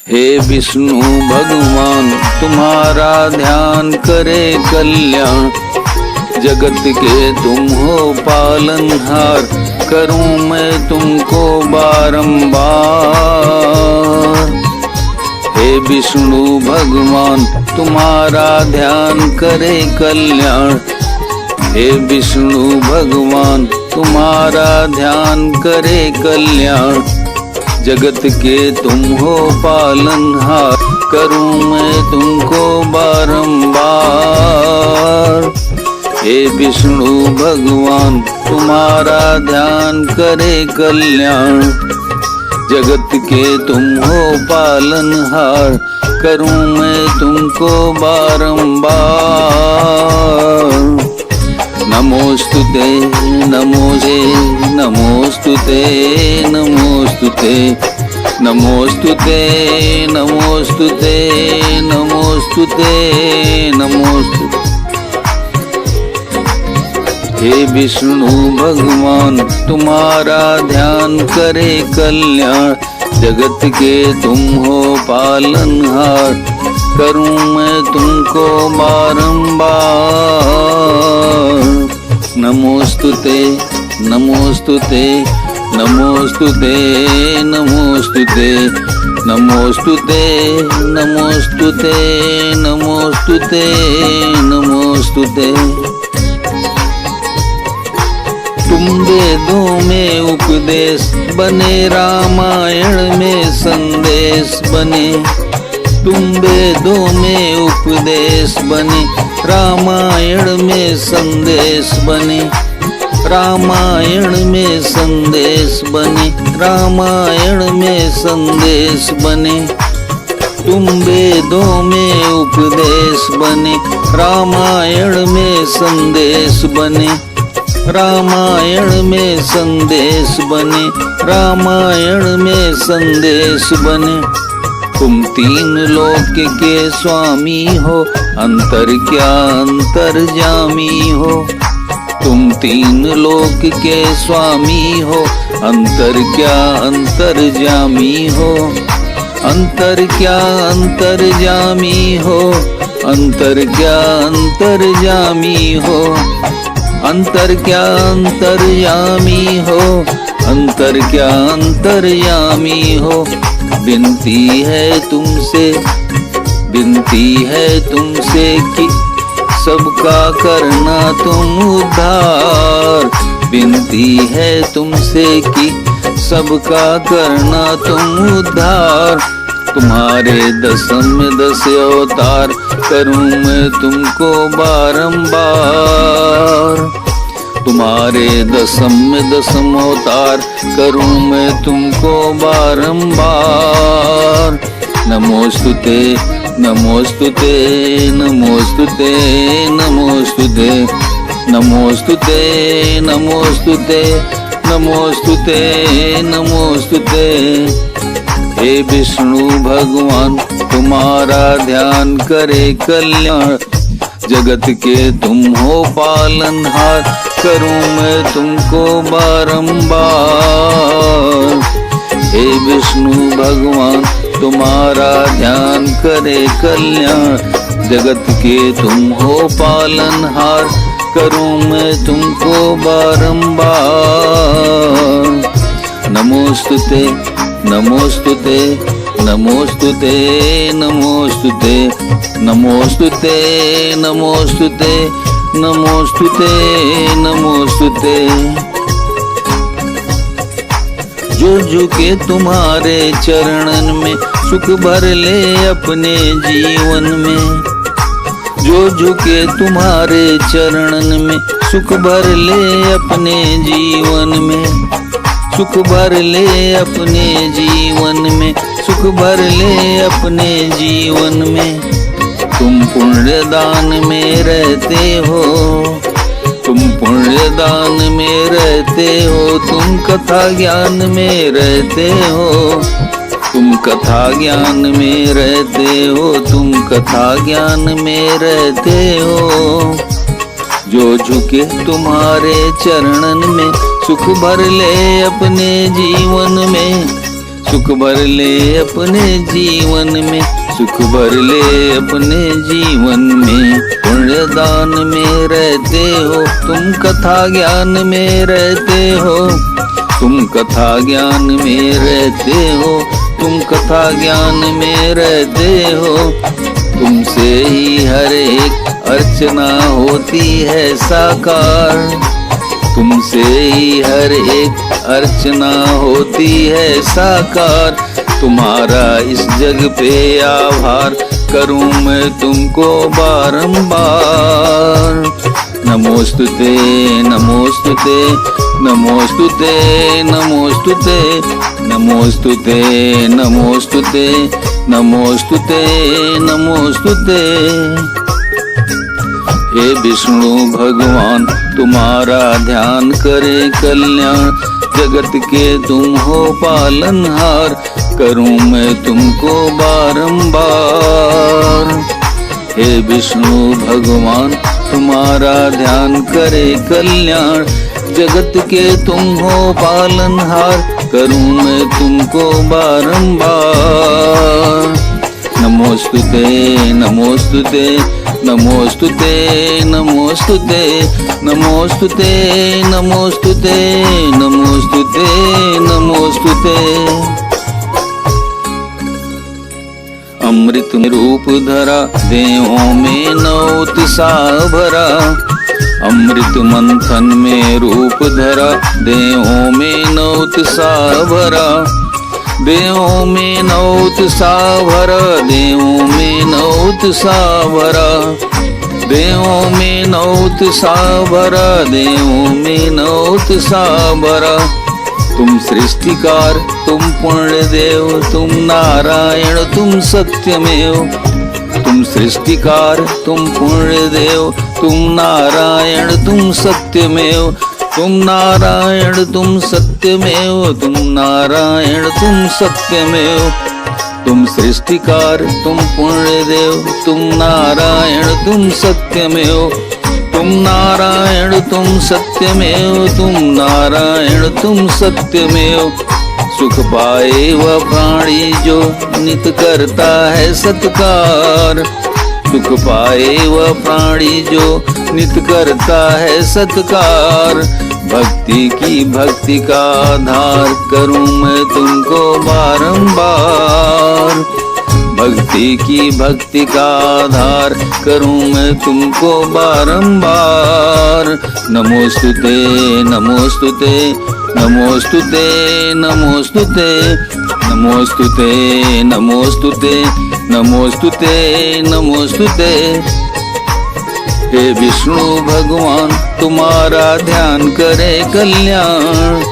हे विष्णु भगवान तुम्हारा ध्यान करे कल्याण, जगत के तुम हो पालनहार, करूं मैं तुमको बारंबार। हे विष्णु भगवान तुम्हारा ध्यान करे कल्याण, हे विष्णु भगवान तुम्हारा ध्यान करे कल्याण, जगत के तुम हो पालनहार, करूं मैं तुमको बारंबार। हे विष्णु भगवान तुम्हारा ध्यान करे कल्याण, जगत के तुम हो पालनहार, करूं मैं तुमको बारंबार। नमोस्तुते नमोजे नमोस्तुते नमोस्तुते नमोस्तुते नमोस्तुते नमोस्तुते नमोस्तुते। हे विष्णु भगवान तुम्हारा ध्यान करे कल्याण, जगत के तुम हो पालनहार, करूं मैं तुमको बारंबार। नमोस्तुते नमोस्तुते नमोस्तुते नमोस्तुते नमोस्तुते नमोस्तुते नमोस्तुते नमोस्तुते। तुम वेदों में उपदेश बने, रामायण में संदेश बने, तुम वेदों में उपदेश बने, रामायण में संदेश बने, रामायण में संदेश बने, रामायण में संदेश बने। तुम वेदों में उपदेश बने, रामायण में संदेश बने, रामायण में संदेश बने, रामायण में संदेश बने। तुम तीन लोक के स्वामी हो, अंतर क्या अंतर्यामी हो, तुम तीन लोक के स्वामी हो, अंतर क्या अंतर्यामी हो, अंतर क्या अंतर्यामी हो, अंतर क्या अंतर्यामी हो, अंतर क्या अंतर्यामी हो, अंतर क्या अंतर्यामी हो। विनती है तुमसे, विनती है तुमसे कि सबका करना तुम उद्धार, विनती है तुमसे कि सबका करना तुम उद्धार। तुम्हारे दसम में 10 अवतार, करूं मैं तुमको बारंबार। तुम्हारे दसम में 10 अवतार, करूं मैं तुमको बारंबार। नमोस्तुते नमोस्तुते नमोस्तुते नमोस्तुते नमोस्तुते नमोस्तुते नमोस्तुते नमोस्तुते। हे विष्णु भगवान तुम्हारा ध्यान करे कल्याण, जगत के तुम हो पालनहार, करूं मैं तुमको बारंबार। हे विष्णु भगवान तुम्हारा ध्यान करे कल्याण, जगत के तुम हो पालनहार, करूं मैं तुमको बारंबार। नमोस्तुते नमोस्तुते नमोस्तुते नमोस्तुते नमोस्तुते नमोस्तुते नमोस्तुते नमोस्तुते। जो झुके तुम्हारे चरणन में, सुख भर ले अपने जीवन में, जो झुके तुम्हारे चरणन में, सुख भर ले अपने जीवन में, सुख भर ले अपने जीवन में, सुख भर ले अपने जीवन में। तुम पुण्यदान में रहते हो, तुम पुण्यदान में रहते हो, तुम कथा ज्ञान में रहते हो, तुम कथा ज्ञान में रहते हो, तुम कथा ज्ञान में रहते हो। जो झुके तुम्हारे चरणन में, सुख भर ले अपने जीवन में, सुख भर ले अपने जीवन में, सुख भर ले अपने जीवन में। पुण्य दान में रहते हो तुम, कथा ज्ञान में रहते हो तुम, कथा ज्ञान में रहते हो तुम, कथा ज्ञान में रहते हो। तुमसे ही हर एक अर्चना होती है साकार, तुमसे ही हर एक अर्चना होती है साकार। तुम्हारा इस जग पे आभार करूं मैं तुमको बारंबार। नमोस्तुते नमोस्तुते नमोस्तुते नमोस्तुते नमोस्तुते नमोस्तुते नमोस्तुते नमोस्तुते। हे विष्णु भगवान तुम्हारा ध्यान करे कल्याण, जगत के तुम हो पालनहार, करूं मैं तुमको बारंबार। हे विष्णु भगवान तुम्हारा ध्यान करे कल्याण, जगत के तुम हो पालनहार, करूं मैं तुमको बारंबार। नमोस्तुते नमोस्तुते नमोस्तुते नमोस्तुते नमोस्तुते नमोस्तुते नमोस्तुते नमोस्तुते। अमृत में रूप धरा देहों में नौ उत्साह भरा, अमृत मंथन में रूप धरा देहों में नौ उत्साह भरा, देहों में नौ उत्साह भरा, देहों में नौ उत्साह भरा, देहों में नौ उत्साह भरा, देहों में नौ उत्साह भरा। तुम सृष्टिकार तुम पुण्य देव तुम नारायण तुम सत्यमेव, तुम सृष्टिकार तुम पुण्य देव तुम नारायण तुम सत्यमेव, तुम नारायण तुम सत्यमेव, तुम नारायण तुम सत्यमेव। तुम सृष्टिकार तुम पुण्य देव तुम नारायण तुम सत्यमेव, तुम नारायण तुम सत्यमेव, तुम नारायण तुम सत्यमेव। सुख पाए वह प्राणी जो नित करता है सत्कार, सुख पाए वह प्राणी जो नित करता है सत्कार। भक्ति की भक्ति का आधार करूं मैं तुमको बारंबार, भक्ति की भक्ति का आधार करूं मैं तुमको बारंबार। नमोस्तुते नमोस्तुते नमोस्तुते नमोस्तुते नमोस्तुते नमोस्तुते नमोस्तुते नमोस्तुते। हे विष्णु भगवान तुम्हारा ध्यान करे कल्याण,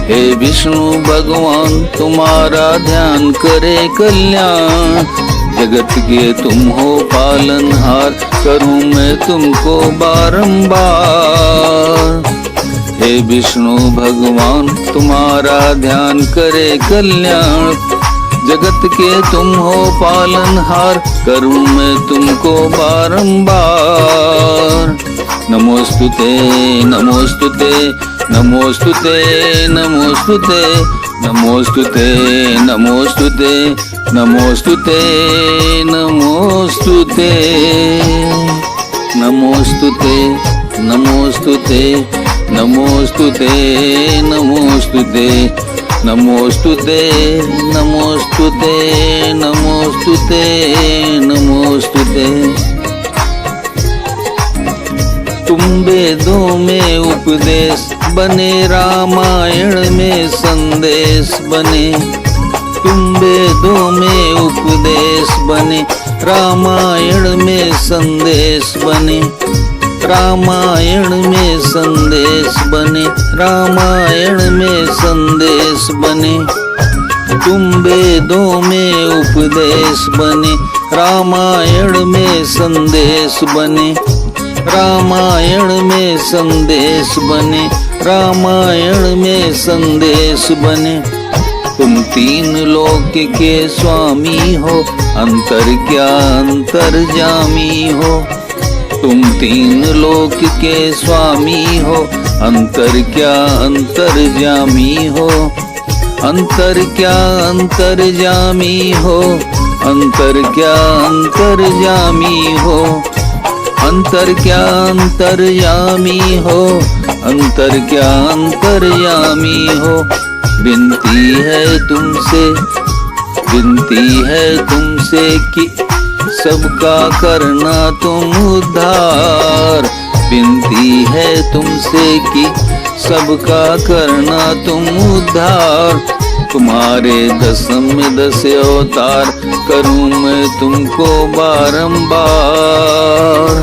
हे विष्णु भगवान तुम्हारा ध्यान करे कल्याण, जगत के तुम हो पालनहार, करूं मैं तुमको बारंबार। हे विष्णु भगवान तुम्हारा ध्यान करे कल्याण, जगत के तुम हो पालनहार, करूं मैं तुमको बारंबार। नमोस्तुते नमोस्तुते नमोस्तुते नमोस्तुते नमोस्तुते नमोस्तुते नमोस्तुते नमोस्तुते नमोस्तुते नमोस्तुते नमोस्तुते नमोस्तुते नमोस्तुते नमोस्तुते नमोस्तुते नमोस्तुते। तुम वेदों में उपदेश बने, रामायण में संदेश बने, तुम वेदों में उपदेश बने, रामायण में संदेश बने, रामायण में संदेश बने, रामायण में संदेश बने। तुम वेदों में उपदेश बने, रामायण में संदेश बने, रामायण में संदेश बने, रामायण में संदेश बने। तुम तीन लोक के स्वामी हो, अंतर क्या अंतर्जामी हो, तुम तीन लोक के स्वामी हो, अंतर क्या अंतर्जामी हो, अंतर क्या अंतर्यामी हो, अंतर क्या अंतर्यामी हो, अंतर क्या अंतर्यामी हो, अंतर क्या अंतर्यामी हो। विनती है तुमसे, विनती है तुमसे कि सबका करना तुम उद्धार। विनती है तुमसे कि सबका करना तुम उद्धार। तुम्हारे दसम में 10 अवतार करूं मैं तुमको बारंबार।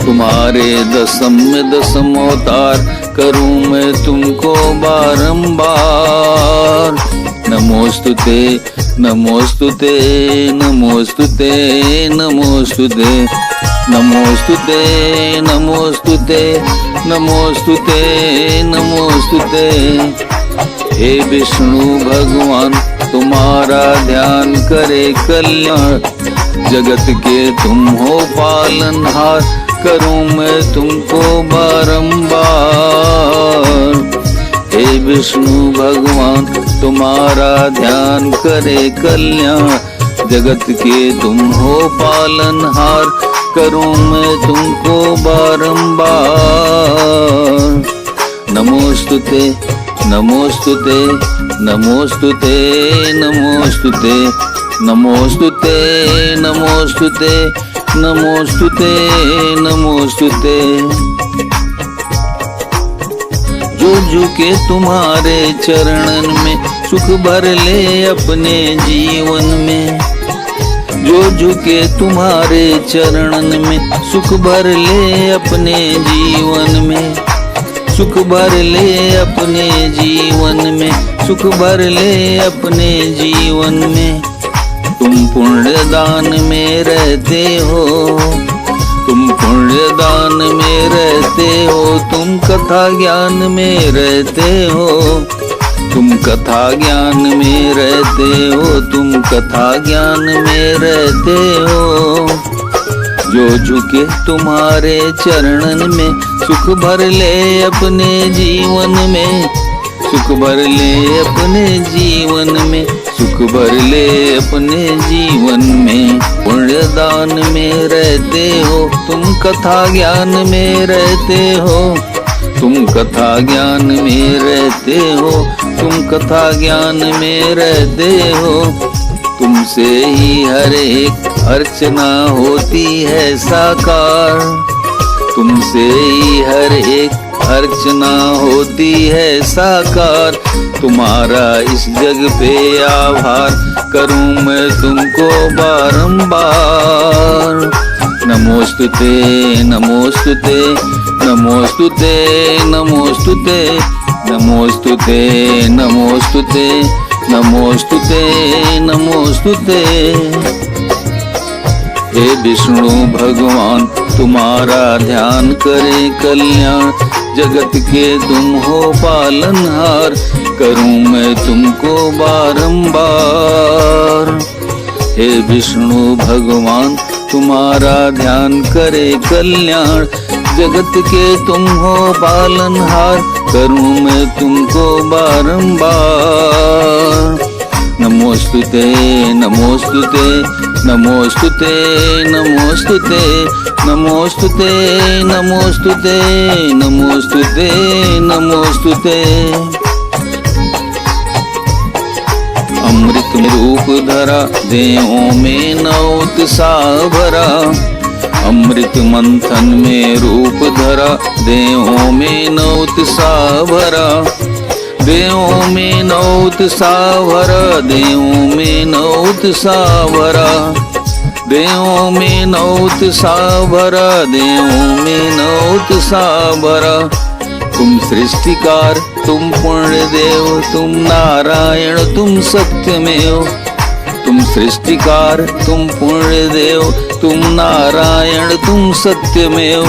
तुम्हारे दसम में 10 अवतार करूं मैं तुमको बारंबार। नमोस्तुते नमोस्तुते नमोस्तुते नमोस्तुते नमोस्तुते नमोस्तुते नमोस्तुते नमोस्तुते। हे विष्णु भगवान तुम्हारा ध्यान करे कल्याण, जगत के तुम हो पालनहार, करूं मैं तुमको बारंबार। हे विष्णु भगवान तुम्हारा ध्यान करे कल्याण, जगत के तुम हो पालनहार, करूं मैं तुमको बारंबार। नमोस्तुते नमोस्तुते नमोस्तुते नमोस्तुते नमोस्तुते नमोस्तुते नमोस्तुते नमोस्तुते। जो झुके तुम्हारे चरणन में सुख भर ले अपने जीवन में। जो झुके तुम्हारे चरणन में सुख भर ले अपने जीवन में। सुख भर ले अपने जीवन में, सुख भर ले अपने जीवन में। तुम पुण्य दान में रहते हो, तुम पुण्य दान में रहते हो, तुम कथा ज्ञान में रहते हो, तुम कथा ज्ञान में रहते हो, तुम कथा ज्ञान में रहते हो। जो झुके तुम्हारे चरणन में सुख भर ले अपने जीवन में। सुख भर ले अपने जीवन में, सुख भर ले अपने जीवन में। पुण्य दान में रहते हो, तुम कथा ज्ञान में रहते हो, तुम कथा ज्ञान में रहते हो, तुम कथा ज्ञान में रहते हो। तुमसे ही हर एक अर्चना होती है साकार, तुमसे ही हर एक अर्चना होती है साकार। तुम्हारा इस जग पे आभार करूं मैं तुमको बारंबार। नमोस्तुते नमोस्तुते नमोस्तुते नमोस्तुते नमोस्तुते नमोस्तुते नमोस्तुते नमोस्तुते। हे विष्णु भगवान तुम्हारा ध्यान करे कल्याण, जगत के तुम हो पालनहार, करूं मैं तुमको बारंबार। हे विष्णु भगवान तुम्हारा ध्यान करे कल्याण, जगत के तुम हो पालनहार, करूं मैं तुमको बारंबार। नमोस्तुते नमोस्तुते नमोस्तुते नमोस्तुते नमोस्तुते नमोस्तुते नमोस्तुते नमोस्तुते। अमृत रूप धरा देहों में नौ उत्साह भरा, अमृत मंथन में रूप धरा देहों में नौ उत्साह भरा। देहों में नौ उत्साह भरा, देहों में नौ उत्साह भरा, देहों में नौ उत्साह भरा, देहों में नौ उत्साह भरा। तुम सृष्टिकार तुम पुण्य देव, तुम नारायण तुम सत्यमेव। तुम सृष्टिकार तुम पुण्य देव, तुम नारायण तुम सत्यमेव।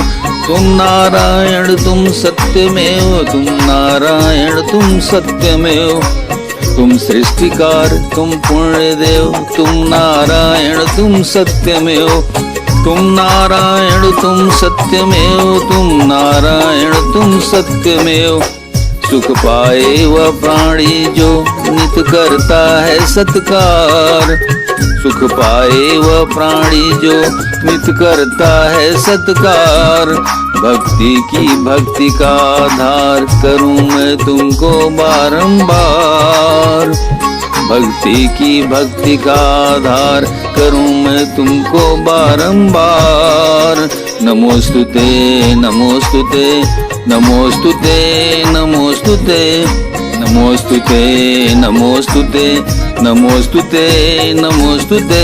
तुम नारायण तुम सत्यमेव, तुम नारायण तुम सत्यमेव। तुम सृष्टिकार तुम पुण्य देव, तुम नारायण तुम सत्यमेव। तुम नारायण तुम सत्यमेव, तुम नारायण तुम सत्यमेव। सुख पाए वह प्राणी जो नित करता है सत्कार। सुख पाए वह प्राणी जो नित करता है सत्कार। भक्ति की भक्ति का आधार करूं मैं तुमको बारंबार। भक्ति की भक्ति का आधार करूं मैं तुमको बारंबार। नमोस्तुते नमोस्तुते नमोस्तुते नमोस्तुते नमोस्तुते नमोस्तुते नमोस्तुते नमोस्तुते।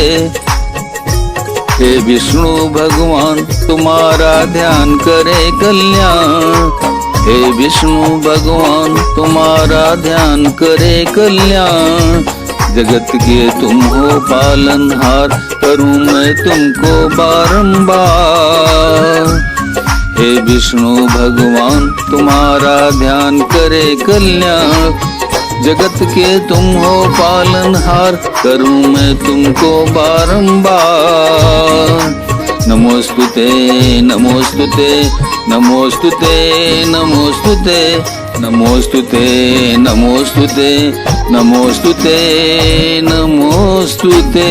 हे विष्णु भगवान तुम्हारा ध्यान करे कल्याण। हे विष्णु भगवान तुम्हारा ध्यान करे कल्याण। जगत के तुम हो पालनहार करूं मैं तुमको बारंबार। हे विष्णु भगवान तुम्हारा ध्यान करे कल्याण। जगत के तुम हो पालनहार करूं मैं तुमको बारंबार। नमोस्तुते नमोस्तुते नमोस्तुते नमोस्तुते नमोस्तुते नमोस्तुते नमोस्तुते नमोस्तुते।